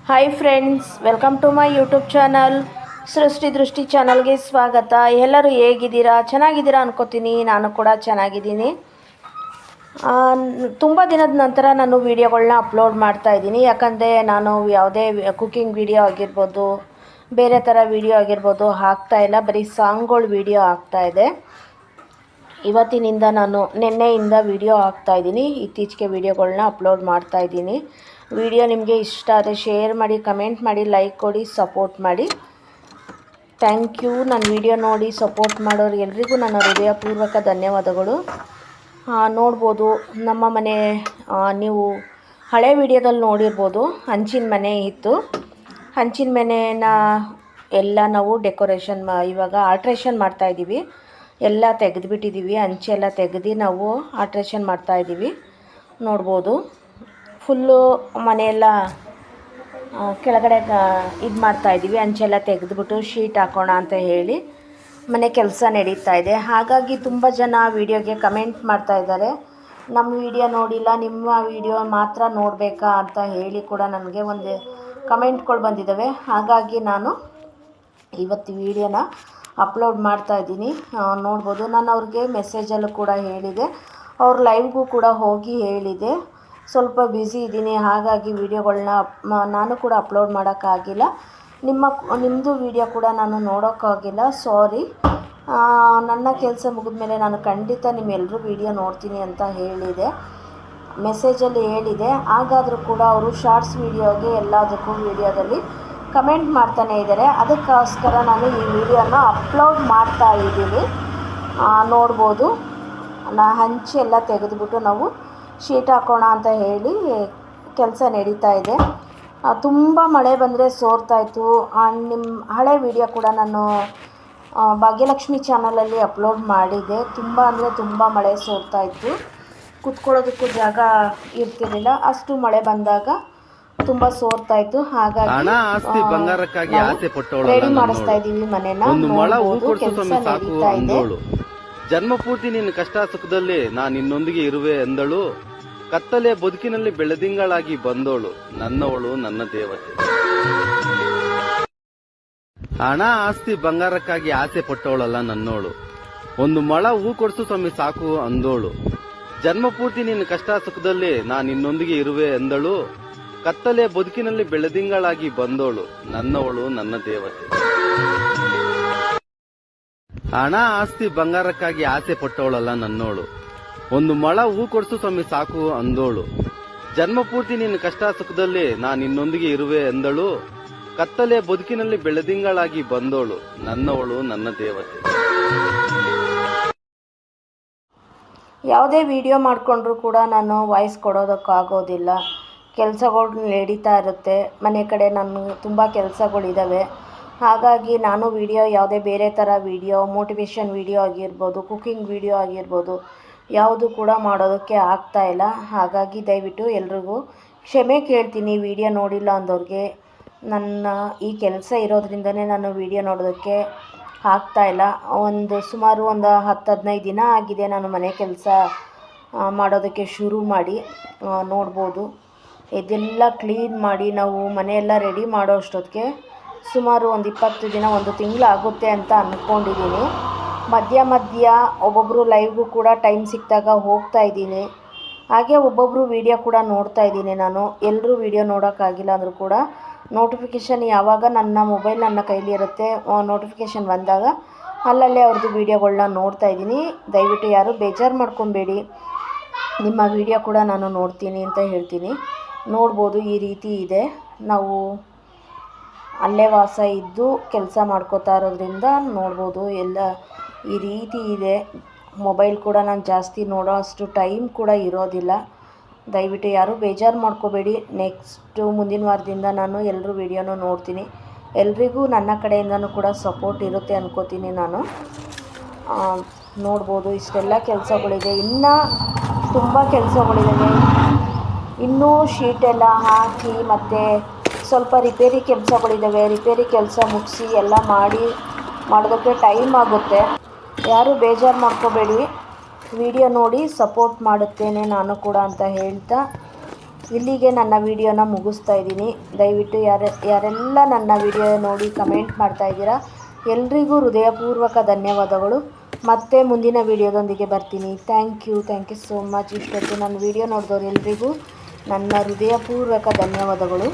Hi friends, welcome to my YouTube channel. Srishti Drishti ಚಾನಲ್ಗೆ ಸ್ವಾಗತ. ಎಲ್ಲರೂ ಹೇಗಿದ್ದೀರಾ? ಚೆನ್ನಾಗಿದ್ದೀರಾ ಅನ್ಕೋತೀನಿ. ನಾನು ಕೂಡ ಚೆನ್ನಾಗಿದ್ದೀನಿ. ತುಂಬ ದಿನದ ನಂತರ ನಾನು ವೀಡಿಯೋಗಳನ್ನ ಅಪ್ಲೋಡ್ ಮಾಡ್ತಾಯಿದ್ದೀನಿ. ಯಾಕಂದರೆ ನಾನು ಯಾವುದೇ ಕುಕ್ಕಿಂಗ್ ವೀಡಿಯೋ ಆಗಿರ್ಬೋದು, ಬೇರೆ ಥರ ವೀಡಿಯೋ ಆಗಿರ್ಬೋದು ಹಾಕ್ತಾಯಿಲ್ಲ. ಬರೀ ಸಾಂಗ್ಗಳು ವೀಡಿಯೋ ಹಾಕ್ತಾಯಿದ್ದೆ. ಇವತ್ತಿನಿಂದ ನಾನು ನಿನ್ನೆಯಿಂದ ವೀಡಿಯೋ ಹಾಕ್ತಾಯಿದ್ದೀನಿ. ಇತ್ತೀಚೆಗೆ ವೀಡಿಯೋಗಳನ್ನ ಅಪ್ಲೋಡ್ ಮಾಡ್ತಾಯಿದ್ದೀನಿ. ವಿಡಿಯೋ ನಿಮಗೆ ಇಷ್ಟ ಆದರೆ ಶೇರ್ ಮಾಡಿ, ಕಮೆಂಟ್ ಮಾಡಿ, ಲೈಕ್ ಕೊಡಿ, ಸಪೋರ್ಟ್ ಮಾಡಿ. Thank you. ನನ್ನ ವಿಡಿಯೋ ನೋಡಿ ಸಪೋರ್ಟ್ ಮಾಡೋರು ಎಲ್ರಿಗೂ ನನ್ನ ಹೃದಯಪೂರ್ವಕ ಧನ್ಯವಾದಗಳು. ನೋಡ್ಬೋದು ನಮ್ಮ ಮನೆ, ನೀವು ಹಳೆ ವಿಡಿಯೋದಲ್ಲಿ ನೋಡಿರ್ಬೋದು, ಹಂಚಿನ ಮನೆ ಇತ್ತು. ಹಂಚಿನ ಮನೆನ ಎಲ್ಲ ನಾವು ಡೆಕೋರೇಷನ್ ಇವಾಗ ಆಲ್ಟ್ರೇಷನ್ ಮಾಡ್ತಾಯಿದ್ದೀವಿ. ಎಲ್ಲ ತೆಗೆದುಬಿಟ್ಟಿದ್ದೀವಿ. ಹಂಚೆಲ್ಲ ತೆಗೆದು ನಾವು ಆಲ್ಟ್ರೇಷನ್ ಮಾಡ್ತಾಯಿದ್ದೀವಿ. ನೋಡ್ಬೋದು, ಫುಲ್ಲು ಮನೆಯೆಲ್ಲ ಕೆಳಗಡೆ ಇದು ಮಾಡ್ತಾಯಿದ್ದೀವಿ. ಹಂಚೆಲ್ಲ ತೆಗೆದುಬಿಟ್ಟು ಶೀಟ್ ಹಾಕೋಣ ಅಂತ ಹೇಳಿ ಮನೆ ಕೆಲಸ ನಡೀತಾ ಇದೆ. ಹಾಗಾಗಿ ತುಂಬ ಜನ ವೀಡಿಯೋಗೆ ಕಮೆಂಟ್ ಮಾಡ್ತಾಯಿದ್ದಾರೆ, ನಮ್ಮ ವಿಡಿಯೋ ನೋಡಿಲ್ಲ, ನಿಮ್ಮ ವಿಡಿಯೋ ಮಾತ್ರ ನೋಡಬೇಕಾ ಅಂತ ಹೇಳಿ ಕೂಡ ನನಗೆ ಒಂದು ಕಮೆಂಟ್ಗಳು ಬಂದಿದ್ದಾವೆ. ಹಾಗಾಗಿ ನಾನು ಇವತ್ತು ವಿಡಿಯೋನ ಅಪ್ಲೋಡ್ ಮಾಡ್ತಾಯಿದ್ದೀನಿ. ನೋಡ್ಬೋದು, ನಾನು ಅವ್ರಿಗೆ ಮೆಸೇಜಲ್ಲೂ ಕೂಡ ಹೇಳಿದೆ, ಅವ್ರ ಲೈವ್ಗೂ ಕೂಡ ಹೋಗಿ ಹೇಳಿದೆ. ಸ್ವಲ್ಪ ಬ್ಯುಸಿ ಇದ್ದೀನಿ, ಹಾಗಾಗಿ ವೀಡಿಯೋಗಳನ್ನ ನಾನು ಕೂಡ ಅಪ್ಲೋಡ್ ಮಾಡೋಕ್ಕಾಗಿಲ್ಲ. ನಿಮ್ಮದು ವೀಡಿಯೋ ಕೂಡ ನಾನು ನೋಡೋಕ್ಕಾಗಿಲ್ಲ, ಸಾರಿ. ನನ್ನ ಕೆಲಸ ಮುಗಿದ್ಮೇಲೆ ನಾನು ಖಂಡಿತ ನಿಮ್ಮೆಲ್ಲರೂ ವೀಡಿಯೋ ನೋಡ್ತೀನಿ ಅಂತ ಹೇಳಿದೆ, ಮೆಸೇಜಲ್ಲಿ ಹೇಳಿದೆ. ಹಾಗಾದರೂ ಕೂಡ ಅವರು ಶಾರ್ಟ್ಸ್ ವೀಡಿಯೋಗೆ ಎಲ್ಲದಕ್ಕೂ ವೀಡಿಯೋದಲ್ಲಿ ಕಮೆಂಟ್ ಮಾಡ್ತಾನೇ ಇದ್ದಾರೆ. ಅದಕ್ಕೋಸ್ಕರ ನಾನು ಈ ವಿಡಿಯೋನ ಅಪ್ಲೋಡ್ ಮಾಡ್ತಾ ಇದ್ದೀನಿ. ನೋಡ್ಬೋದು, ಹಂಚೆಲ್ಲ ತೆಗೆದುಬಿಟ್ಟು ನಾವು ಶೀಟ್ ಹಾಕೋಣ ಅಂತ ಹೇಳಿ ಕೆಲಸ ನಡೀತಾ ಇದೆ. ತುಂಬ ಮಳೆ ಬಂದರೆ ಸೋರ್ತಾಯಿತ್ತು. ನಿಮ್ಮ ಹಳೆ ವಿಡಿಯೋ ಕೂಡ ನಾನು ಭಾಗ್ಯಲಕ್ಷ್ಮಿ ಚಾನಲಲ್ಲಿ ಅಪ್ಲೋಡ್ ಮಾಡಿದ್ದೆ. ತುಂಬ ಅಂದರೆ ತುಂಬ ಮಳೆ ಸೋರ್ತಾಯಿತ್ತು, ಕುತ್ಕೊಳ್ಳೋದಕ್ಕೂ ಜಾಗ ಇರ್ತಿರಲಿಲ್ಲ. ಅಷ್ಟು ಮಳೆ ಬಂದಾಗ ತುಂಬ ಸೋರ್ತಾಯಿತ್ತು. ಹಾಗಾಗಿ ರೆಡಿ ಮಾಡಿಸ್ತಾ ಇದ್ದೀವಿ ಮನೆನ. ಕೆಲಸ ನಡೀತಾ ಇದೆ. ಜನ್ಮಪೂರ್ತಿ ನಿನ್ನ ಕಷ್ಟ ಸುಖದಲ್ಲಿ ನಾನು ನಿನ್ನೊಂದಿಗೆ ಇರುವೆ ಎಂದಳು, ಕತ್ತಲೆ ಬದುಕಿನಲ್ಲಿ ಬೆಳದಿಂಗಳಾಗಿ ಬಂದೋಳು, ನನ್ನವಳು ನನ್ನ ದೇವತೆ. ಹಣ ಆಸ್ತಿ ಬಂಗಾರಕ್ಕಾಗಿ ಆಸೆ ಪಟ್ಟವಳಲ್ಲ ನನ್ನೋಳು, ಒಂದು ಮೊಳ ಹೂ ಕೊಡ್ಸು ಸ್ವಾಮಿ ಸಾಕು ಅಂದೋಳು. ಜನ್ಮಪೂರ್ತಿ ನಿನ್ನ ಕಷ್ಟ ಸುಖದಲ್ಲಿ ನಾನು ನಿನ್ನೊಂದಿಗೆ ಇರುವೆ ಎಂದಳು, ಕತ್ತಲೆ ಬದುಕಿನಲ್ಲಿ ಬೆಳದಿಂಗಳಾಗಿ ಬಂದೋಳು, ನನ್ನವಳು ನನ್ನ ದೇವತೆ. ಹಣ ಆಸ್ತಿ ಬಂಗಾರಕ್ಕಾಗಿ ಆಸೆ ಪಟ್ಟವಳಲ್ಲ ನನ್ನೋಳು, ಒಂದು ಮೊಳ ಹೂ ಕೊಡ್ಸು ಸ್ವಾಮಿ ಸಾಕು ಅಂದೋಳು. ಜನ್ಮಪೂರ್ತಿ ನಿನ್ನ ಕಷ್ಟ ಸುಖದಲ್ಲಿ ನಾನು ನಿನ್ನೊಂದಿಗೆ ಇರುವೆ ಎಂದಳು, ಕತ್ತಲೆ ಬದುಕಿನಲ್ಲಿ ಬೆಳದಿಂಗಳಾಗಿ ಬಂದೋಳು, ನನ್ನವಳು ನನ್ನ ದೇವತೆ. ಯಾವುದೇ ವಿಡಿಯೋ ಮಾಡಿಕೊಂಡ್ರೂ ಕೂಡ ನಾನು ವಾಯ್ಸ್ ಕೊಡೋದಕ್ಕಾಗೋದಿಲ್ಲ. ಕೆಲಸಗಳು ನಡೀತಾ ಇರುತ್ತೆ ಮನೆ ಕಡೆ. ನನಗೆ ತುಂಬ ಕೆಲಸಗಳಿದ್ದಾವೆ. ಹಾಗಾಗಿ ನಾನು ವಿಡಿಯೋ ಯಾವುದೇ ಬೇರೆ ಥರ ವಿಡಿಯೋ, ಮೋಟಿವೇಶನ್ ವಿಡಿಯೋ ಆಗಿರ್ಬೋದು, ಕುಕ್ಕಿಂಗ್ ವಿಡಿಯೋ ಆಗಿರ್ಬೋದು, ಯಾವುದು ಕೂಡ ಮಾಡೋದಕ್ಕೆ ಆಗ್ತಾಯಿಲ್ಲ. ಹಾಗಾಗಿ ದಯವಿಟ್ಟು ಎಲ್ರಿಗೂ ಕ್ಷಮೆ ಕೇಳ್ತೀನಿ. ವಿಡಿಯೋ ನೋಡಿಲ್ಲ ಅಂದವ್ರಿಗೆ. ನನ್ನ ಈ ಕೆಲಸ ಇರೋದ್ರಿಂದನೇ ನಾನು ವಿಡಿಯೋ ನೋಡೋದಕ್ಕೆ ಆಗ್ತಾಯಿಲ್ಲ. ಸುಮಾರು ಒಂದು 10-15 ದಿನ ಆಗಿದೆ ನಾನು ಮನೆ ಕೆಲಸ ಮಾಡೋದಕ್ಕೆ ಶುರು ಮಾಡಿ. ನೋಡ್ಬೋದು, ಇದೆಲ್ಲ ಕ್ಲೀನ್ ಮಾಡಿ ನಾವು ಮನೆಯೆಲ್ಲ ರೆಡಿ ಮಾಡೋ ಅಷ್ಟೊತ್ತಿಗೆ ಸುಮಾರು ಒಂದು 20 ದಿನ, 1 ತಿಂಗಳು ಆಗುತ್ತೆ ಅಂತ ಅಂದ್ಕೊಂಡಿದ್ದೀನಿ. ಮಧ್ಯ ಒಬ್ಬೊಬ್ಬರು ಲೈವ್ಗೂ ಕೂಡ ಟೈಮ್ ಸಿಕ್ಕಿದಾಗ ಹೋಗ್ತಾ ಇದ್ದೀನಿ. ಹಾಗೆ ಒಬ್ಬೊಬ್ಬರು ವೀಡಿಯೋ ಕೂಡ ನೋಡ್ತಾ ಇದ್ದೀನಿ ನಾನು. ಎಲ್ಲರೂ ವೀಡಿಯೋ ನೋಡೋಕ್ಕಾಗಿಲ್ಲ ಅಂದರೂ ಕೂಡ ನೋಟಿಫಿಕೇಷನ್ ಯಾವಾಗ ನನ್ನ ಮೊಬೈಲ್ ನನ್ನ ಕೈಲಿ ಇರುತ್ತೆ, ನೋಟಿಫಿಕೇಷನ್ ಬಂದಾಗ ಅಲ್ಲಲ್ಲೇ ಅವ್ರದ್ದು ವೀಡಿಯೋಗಳನ್ನ ನೋಡ್ತಾ ಇದ್ದೀನಿ. ದಯವಿಟ್ಟು ಯಾರು ಬೇಜಾರು ಮಾಡ್ಕೊಬೇಡಿ, ನಿಮ್ಮ ವೀಡಿಯೋ ಕೂಡ ನಾನು ನೋಡ್ತೀನಿ ಅಂತ ಹೇಳ್ತೀನಿ. ನೋಡ್ಬೋದು, ಈ ರೀತಿ ಇದೆ. ನಾವು ಅಲ್ಲೇ ವಾಸ ಇದ್ದು ಕೆಲಸ ಮಾಡ್ಕೋತಾ ಇರೋದ್ರಿಂದ ನೋಡ್ಬೋದು ಎಲ್ಲ ಈ ರೀತಿ ಇದೆ. ಮೊಬೈಲ್ ಕೂಡ ನಾನು ಜಾಸ್ತಿ ನೋಡೋ ಅಷ್ಟು ಟೈಮ್ ಕೂಡ ಇರೋದಿಲ್ಲ. ದಯವಿಟ್ಟು ಯಾರೂ ಬೇಜಾರು ಮಾಡ್ಕೋಬೇಡಿ. ಮುಂದಿನ ವಾರದಿಂದ ನಾನು ಎಲ್ಲರೂ ವೀಡಿಯೋನೂ ನೋಡ್ತೀನಿ. ಎಲ್ರಿಗೂ ನನ್ನ ಕಡೆಯಿಂದನೂ ಕೂಡ ಸಪೋರ್ಟ್ ಇರುತ್ತೆ ಅನ್ಕೋತೀನಿ ನಾನು. ನೋಡ್ಬೋದು, ಇಷ್ಟೆಲ್ಲ ಕೆಲಸಗಳಿದೆ. ಇನ್ನೂ ತುಂಬ ಕೆಲಸಗಳಿದ್ದಾವೆ. ಇನ್ನೂ ಶೀಟೆಲ್ಲ ಹಾಕಿ ಮತ್ತು ಸ್ವಲ್ಪ ರಿಪೇರಿ ಕೆಲಸಗಳಿದ್ದಾವೆ. ರಿಪೇರಿ ಕೆಲಸ ಮುಗಿಸಿ ಎಲ್ಲ ಮಾಡೋದಕ್ಕೆ ಟೈಮ್ ಆಗುತ್ತೆ. ಯಾರೂ ಬೇಜಾರು ಮಾಡ್ಕೋಬೇಡಿ, ವಿಡಿಯೋ ನೋಡಿ ಸಪೋರ್ಟ್ ಮಾಡುತ್ತೇನೆ ನಾನು ಕೂಡ ಅಂತ ಹೇಳ್ತಾ ಇಲ್ಲಿಗೆ ನನ್ನ ವಿಡಿಯೋನ ಮುಗಿಸ್ತಾ ಇದ್ದೀನಿ. ದಯವಿಟ್ಟು ಯಾರೆಲ್ಲ ನನ್ನ ವಿಡಿಯೋ ನೋಡಿ ಕಮೆಂಟ್ ಮಾಡ್ತಾ ಇದ್ದೀರಾ, ಎಲ್ರಿಗೂ ಹೃದಯಪೂರ್ವಕ ಧನ್ಯವಾದಗಳು. ಮತ್ತೆ ಮುಂದಿನ ವಿಡಿಯೋದೊಂದಿಗೆ ಬರ್ತೀನಿ. Thank you so much. ಇಷ್ಟೊತ್ತು ನನ್ನ ವಿಡಿಯೋ ನೋಡಿದವ್ರು ಎಲ್ರಿಗೂ ನನ್ನ ಹೃದಯಪೂರ್ವಕ ಧನ್ಯವಾದಗಳು.